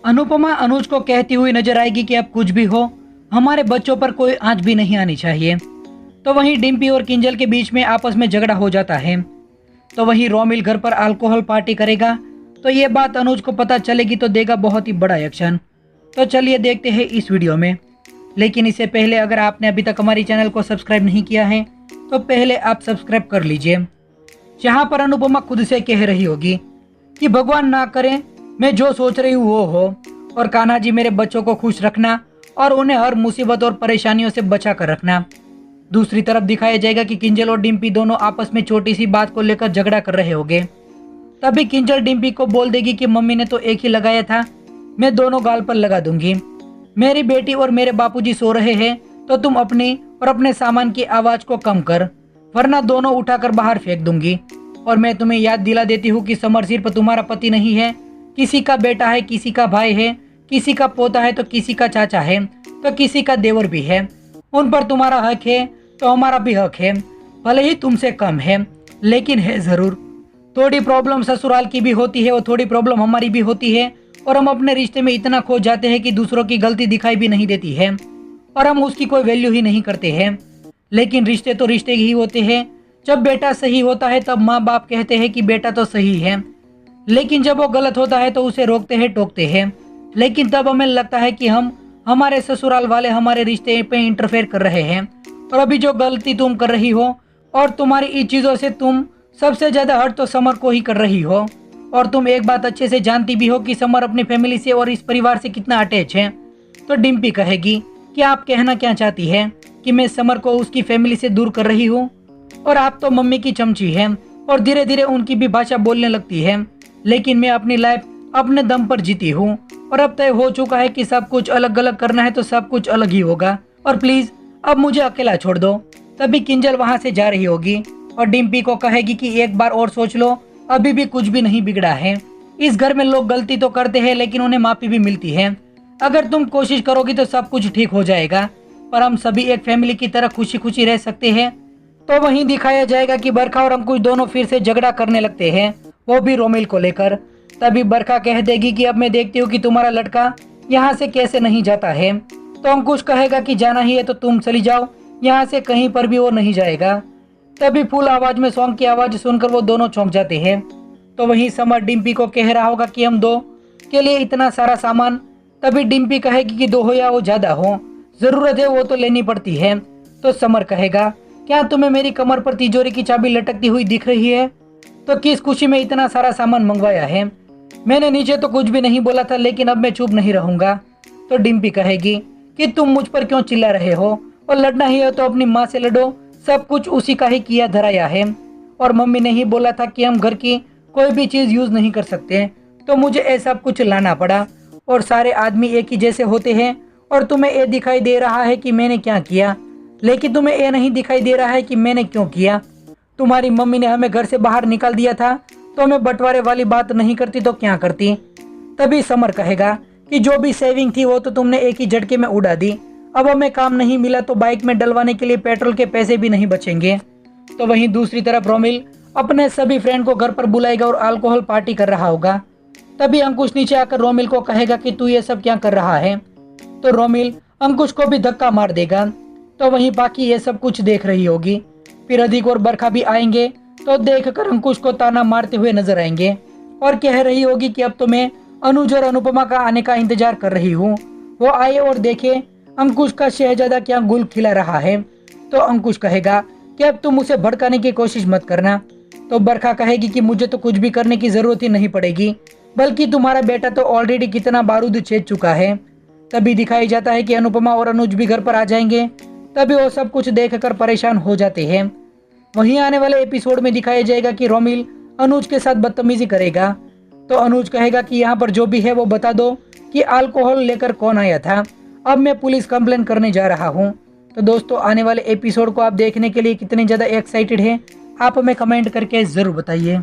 अनुपमा अनुज को कहती हुई नजर आएगी कि अब कुछ भी हो, हमारे बच्चों पर कोई आंच भी नहीं आनी चाहिए। तो वहीं डिम्पी और किंजल के बीच में आपस में झगड़ा हो जाता है। तो वहीं रोमिल घर पर अल्कोहल पार्टी करेगा, तो ये बात अनुज को पता चलेगी तो देगा बहुत ही बड़ा एक्शन। तो चलिए देखते हैं इस वीडियो में। लेकिन इससे पहले अगर आपने अभी तक हमारी चैनल को सब्सक्राइब नहीं किया है तो पहले आप सब्सक्राइब कर लीजिए। जहां पर अनुपमा खुद से कह रही होगी कि भगवान ना करे मैं जो सोच रही हूँ वो हो, और कान्हा जी मेरे बच्चों को खुश रखना और उन्हें हर मुसीबत और परेशानियों से बचा कर रखना। दूसरी तरफ दिखाया जाएगा कि किंजल और डिम्पी दोनों आपस में छोटी सी बात को लेकर झगड़ा कर रहे होंगे। तभी किंजल डिम्पी को बोल देगी कि मम्मी ने तो एक ही लगाया था, मैं दोनों गाल पर लगा दूंगी। मेरी बेटी और मेरे बापूजी सो रहे हैं तो तुम अपनी और अपने सामान की आवाज को कम कर, वरना दोनों उठाकर बाहर फेंक दूंगी। और मैं तुम्हें याद दिला देती हूँ कि समर सिर्फ तुम्हारा पति नहीं है, किसी का बेटा है, किसी का भाई है, किसी का पोता है, तो किसी का चाचा है, तो किसी का देवर भी है। उन पर तुम्हारा हक है तो हमारा भी हक है, भले ही तुमसे कम है लेकिन है जरूर। थोड़ी प्रॉब्लम ससुराल की भी होती है और थोड़ी प्रॉब्लम हमारी भी होती है, और हम अपने रिश्ते में इतना खो जाते हैं कि दूसरों की गलती दिखाई भी नहीं देती है और हम उसकी कोई वैल्यू ही नहीं करते हैं। लेकिन रिश्ते तो रिश्ते ही होते हैं। जब बेटा सही होता है तब माँ बाप कहते हैं कि बेटा तो सही है, लेकिन जब वो गलत होता है तो उसे रोकते हैं, टोकते हैं। लेकिन तब हमें लगता है कि हमारे ससुराल वाले हमारे रिश्ते पे इंटरफेयर कर रहे हैं। और अभी जो गलती तुम कर रही हो और तुम्हारी इन चीज़ों से तुम सबसे ज़्यादा हर्ट तो समर को ही कर रही हो। और तुम एक बात अच्छे से जानती भी हो कि समर अपनी फैमिली से और इस परिवार से कितना अटैच है। तो डिम्पी कहेगी कि आप कहना क्या चाहती है कि मैं समर को उसकी फैमिली से दूर कर रही हूँ, और आप तो मम्मी की चमची है और धीरे धीरे उनकी भी भाषा बोलने लगती है। लेकिन मैं अपनी लाइफ अपने दम पर जीती हूँ और अब तय हो चुका है कि सब कुछ अलग अलग करना है तो सब कुछ अलग ही होगा, और प्लीज अब मुझे अकेला छोड़ दो। तभी किंजल वहां से जा रही होगी और डिम्पी को कहेगी कि एक बार और सोच लो, अभी भी कुछ भी नहीं बिगड़ा है। इस घर में लोग गलती तो करते हैं लेकिन उन्हें माफी भी मिलती है। अगर तुम कोशिश करोगी तो सब कुछ ठीक हो जाएगा, पर हम सभी एक फैमिली की तरह खुशी खुशी रह सकते हैं। तो वहीं दिखाया जाएगा कि बरखा और अंकुश दोनों फिर से झगड़ा करने लगते हैं, वो भी रोमिल को लेकर। तभी बरखा कह देगी कि अब मैं देखती हूँ कि तुम्हारा लड़का यहाँ से कैसे नहीं जाता है। तो अंकुश कहेगा कि जाना ही है तो तुम चली जाओ, यहाँ से कहीं पर भी वो नहीं जाएगा। तभी फुल आवाज में सॉन्ग की आवाज सुनकर वो दोनों चौंक जाते हैं। तो वहीं समर डिम्पी को कह रहा होगा कि हम दो के लिए इतना सारा सामान। तभी डिम्पी कहेगी कि दो हो या वो ज्यादा हो, जरूरत है वो तो लेनी पड़ती है। तो समर कहेगा क्या तुम्हें मेरी कमर पर तिजोरी की चाबी लटकती हुई दिख रही है? तो किस खुशी में इतना सारा सामान मंगवाया है? मैंने नीचे तो कुछ भी नहीं बोला था, लेकिन अब मैं चुप नहीं रहूंगा। तो डिम्पी कहेगी कि तुम मुझ पर क्यों चिल्ला रहे हो, और लड़ना ही है तो अपनी माँ से लड़ो, सब कुछ उसी का ही किया धराया है। और मम्मी ने ही बोला था कि हम घर की कोई भी चीज यूज नहीं कर सकते, तो मुझे ऐसा कुछ लाना पड़ा। और सारे आदमी एक ही जैसे होते हैं, और तुम्हें ये दिखाई दे रहा है कि मैंने क्या किया, लेकिन तुम्हें ये नहीं दिखाई दे रहा है कि मैंने क्यों किया। तुम्हारी मम्मी ने हमें घर से बाहर निकाल दिया था, तो मैं बंटवारे वाली बात नहीं करती तो क्या करती। तभी समर कहेगा कि जो भी सेविंग थी वो तो तुमने एक ही झटके में उड़ा दी, अब हमें काम नहीं मिला तो बाइक में डलवाने के लिए पेट्रोल के पैसे भी नहीं बचेंगे। तो वहीं दूसरी तरफ रोमिल अपने सभी फ्रेंड को घर पर बुलाएगा और अल्कोहल पार्टी कर रहा होगा। तभी अंकुश नीचे आकर रोमिल को कहेगा कि तू ये सब क्या कर रहा है। तो रोमिल अंकुश को भी धक्का मार देगा। तो वहीं बाकी ये सब कुछ देख रही होगी। फिर अधिक और बरखा भी आएंगे तो देखकर अंकुश को ताना मारते हुए नजर आएंगे और कह रही होगी कि अब तो मैं अनुज और अनुपमा का आने का इंतजार कर रही हूँ, वो आए और देखे अंकुश का शहजादा क्या गुल खिला रहा है। तो अंकुश कहेगा कि अब तुम उसे भड़काने की कोशिश मत करना। तो बरखा कहेगी कि मुझे तो कुछ भी करने की जरूरत ही नहीं पड़ेगी, बल्कि तुम्हारा बेटा तो ऑलरेडी कितना बारूद छेद चुका है। तभी दिखाई जाता है कि अनुपमा और अनुज भी घर पर आ जाएंगे। तभी वो सब कुछ देखकर परेशान हो जाते हैं। वहीं आने वाले एपिसोड में दिखाया जाएगा कि रोमिल अनुज के साथ बदतमीजी करेगा। तो अनुज कहेगा कि यहाँ पर जो भी है वो बता दो कि अल्कोहल लेकर कौन आया था, अब मैं पुलिस कंप्लेन करने जा रहा हूँ। तो दोस्तों आने वाले एपिसोड को आप देखने के लिए कितने ज़्यादा एक्साइटेड हैं, आप हमें कमेंट करके ज़रूर बताइए।